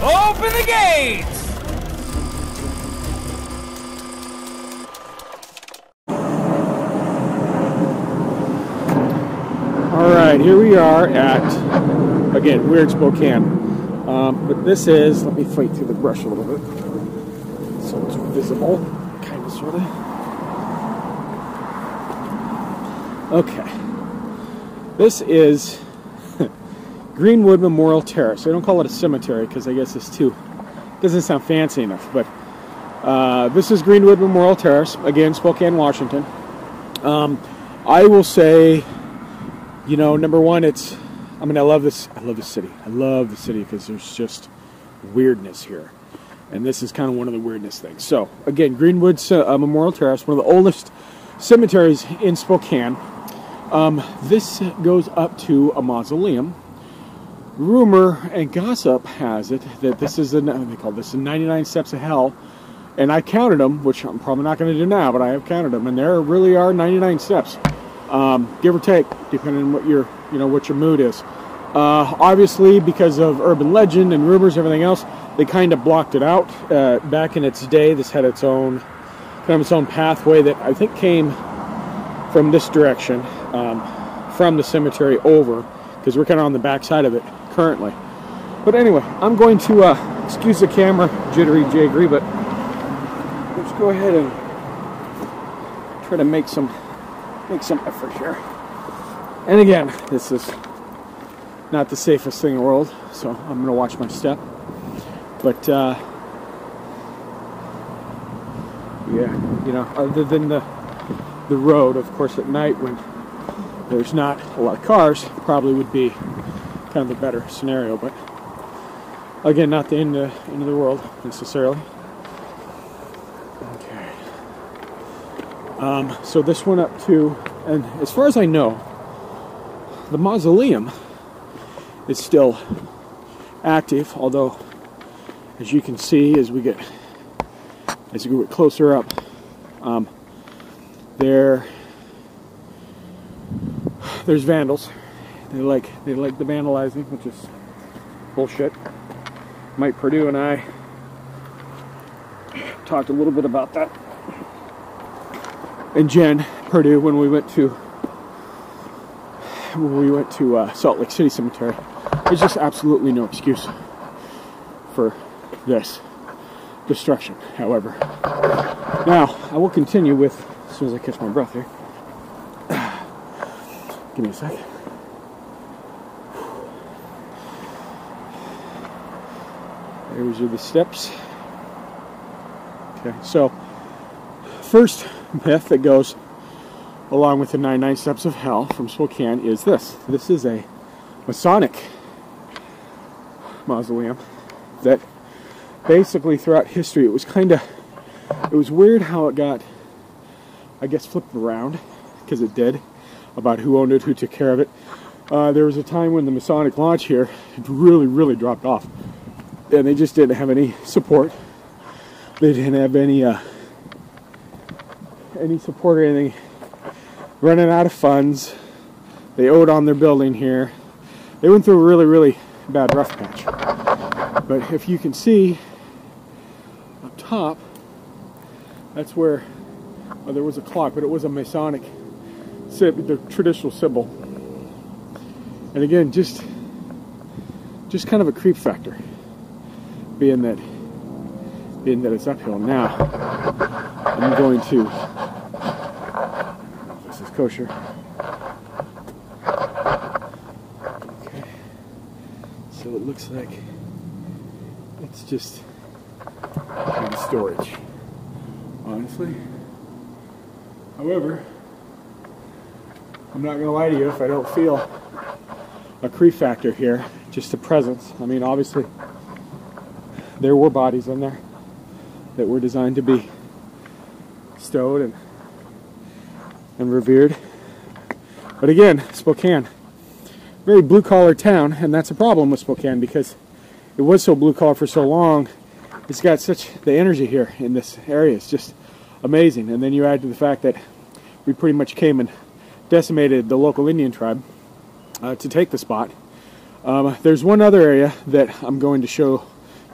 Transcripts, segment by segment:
Open the gates! Alright, here we are at, again, Weird Spokane. But this is, let me fight through the brush a little bit so it's visible, kind of, sort of. Okay. This is Greenwood Memorial Terrace. I don't call it a cemetery because I guess it's too, doesn't sound fancy enough, but this is Greenwood Memorial Terrace, again, Spokane, Washington. I will say, you know, number one, it's, I mean, I love this city. I love the city because there's just weirdness here. And this is kind of one of the weirdness things. So, again, Greenwood Memorial Terrace, one of the oldest cemeteries in Spokane. This goes up to a mausoleum. Rumor and gossip has it that this is, they call this the 99 Steps of Hell. And I counted them, which I'm probably not going to do now, but I have counted them. And there really are 99 steps. Give or take, depending on what your, you know, what your mood is. Obviously, because of urban legend and rumors and everything else, they kind of blocked it out. Back in its day, this had its own, kind of its own pathway that I think came from this direction, from the cemetery over, because we're kind of on the back side of it currently. But anyway, I'm going to, excuse the camera, jittery jaggery, but let's go ahead and try to make some effort here. And again, this is not the safest thing in the world, so I'm going to watch my step. But yeah, you know, other than the road, of course, at night when there's not a lot of cars, probably would be kind of a better scenario. But again, not the end of the world necessarily. Okay. So this went up to, and as far as I know, the mausoleum is still active, although as you can see as we get closer up, there's vandals. They like the vandalizing, which is bullshit. Mike Purdue and I talked a little bit about that, and Jen Purdue when we went to Salt Lake City Cemetery. There's just absolutely no excuse for this destruction. However, now I will continue with, as soon as I catch my breath here. Give me a sec. There's the steps. Okay, so first myth that goes along with the 99 Steps of Hell from Spokane is this. This is a Masonic mausoleum that basically throughout history, it was weird how it got, I guess, flipped around, because it did, about who owned it, who took care of it. There was a time when the Masonic Lodge here really, really dropped off, and they just didn't have any support. They didn't have any support or anything. Running out of funds. They owed on their building here. They went through a really, really bad rough patch. But if you can see up top, that's where, well, there was a clock, but it was a Masonic, the traditional symbol. And again, just kind of a creep factor, being that it's uphill. Now, I'm going to, this is kosher. Okay, so it looks like it's just kind of storage, honestly. However, I'm not going to lie to you if I don't feel a creep factor here, just a presence. I mean, obviously, there were bodies in there that were designed to be stowed and revered. But again, Spokane, very blue-collar town, and that's a problem with Spokane because it was so blue-collar for so long. It's got such, the energy here in this area is just amazing. And then you add to the fact that we pretty much came and decimated the local Indian tribe to take the spot. There's one other area that I'm going to show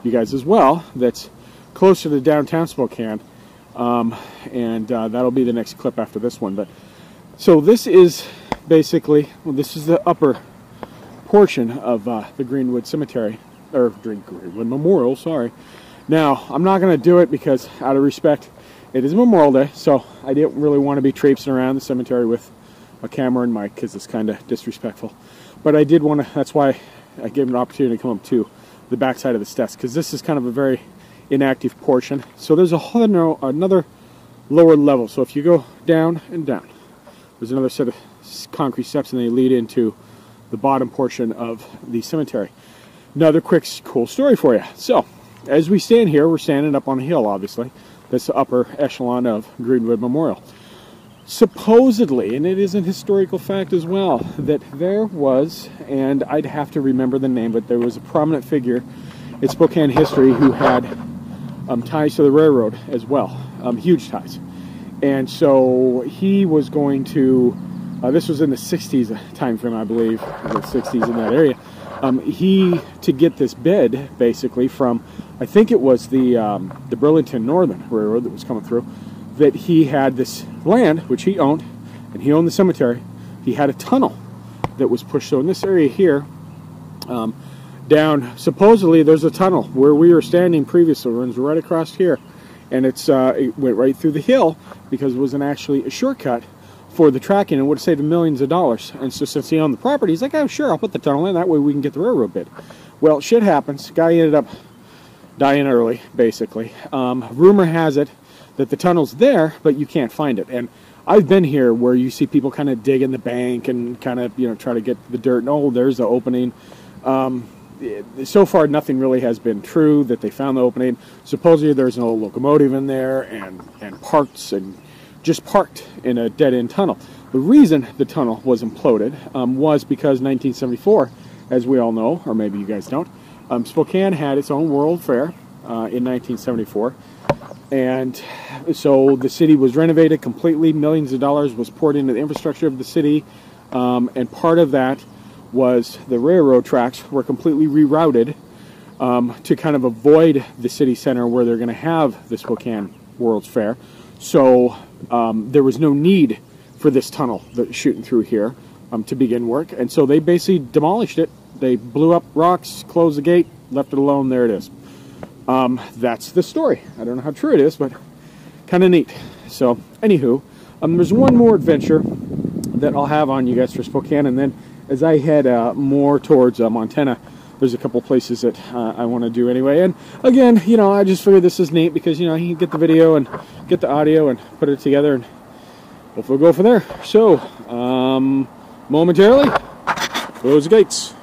you guys as well, that's closer to downtown Spokane, and that'll be the next clip after this one. But so this is basically, well, this is the upper portion of the Greenwood Cemetery, or Greenwood Memorial, sorry. Now, I'm not going to do it because, out of respect, it is Memorial Day, so I didn't really want to be traipsing around the cemetery with a camera and mic because it's kind of disrespectful. But I did want to, that's why I gave him an opportunity to come up to the backside of the steps, because this is kind of a very inactive portion. So there's another lower level. So if you go down and down, there's another set of concrete steps, and they lead into the bottom portion of the cemetery. Another quick, cool story for you. So as we stand here, we're standing up on a hill, obviously. That's the upper echelon of Greenwood Memorial. Supposedly, and it is an historical fact as well, that there was, and I'd have to remember the name, but there was a prominent figure in Spokane history who had ties to the railroad as well, huge ties. And so he was going to, this was in the 60s time frame, I believe, the 60s in that area. To get this bid, basically, from, I think it was the Burlington Northern Railroad that was coming through, that he had this land, which he owned, and he owned the cemetery. He had a tunnel that was pushed. So in this area here, down, supposedly there's a tunnel where we were standing previously, it runs right across here, and it went right through the hill because it wasn't actually a shortcut for the tracking, and would have saved him millions of dollars. And so since he owned the property, he's like, oh sure, I'll put the tunnel in, that way we can get the railroad bid. Well, shit happens. Guy ended up dying early, basically. Rumor has it that the tunnel's there, but you can't find it. And I've been here where you see people kind of dig in the bank and kind of, try to get the dirt, and oh, there's the opening. So far, nothing really has been true that they found the opening. Supposedly there's an old locomotive in there and parts, and just parked in a dead-end tunnel. The reason the tunnel was imploded was because 1974, as we all know, or maybe you guys don't, Spokane had its own World Fair in 1974, and so the city was renovated completely. Millions of dollars was poured into the infrastructure of the city, and part of that was the railroad tracks were completely rerouted to kind of avoid the city center where they're going to have the Spokane World's Fair. So there was no need for this tunnel that's shooting through here to begin work, and so they basically demolished it. They blew up rocks, closed the gate, left it alone. There it is. That's the story. I don't know how true it is, but kind of neat. So anywho, there's one more adventure that I'll have on you guys for Spokane, and then as I head more towards Montana, there's a couple places that I want to do anyway. And again, I just figured this is neat because, you can get the video and get the audio and put it together, and hopefully we'll go from there. So, momentarily, close the gates.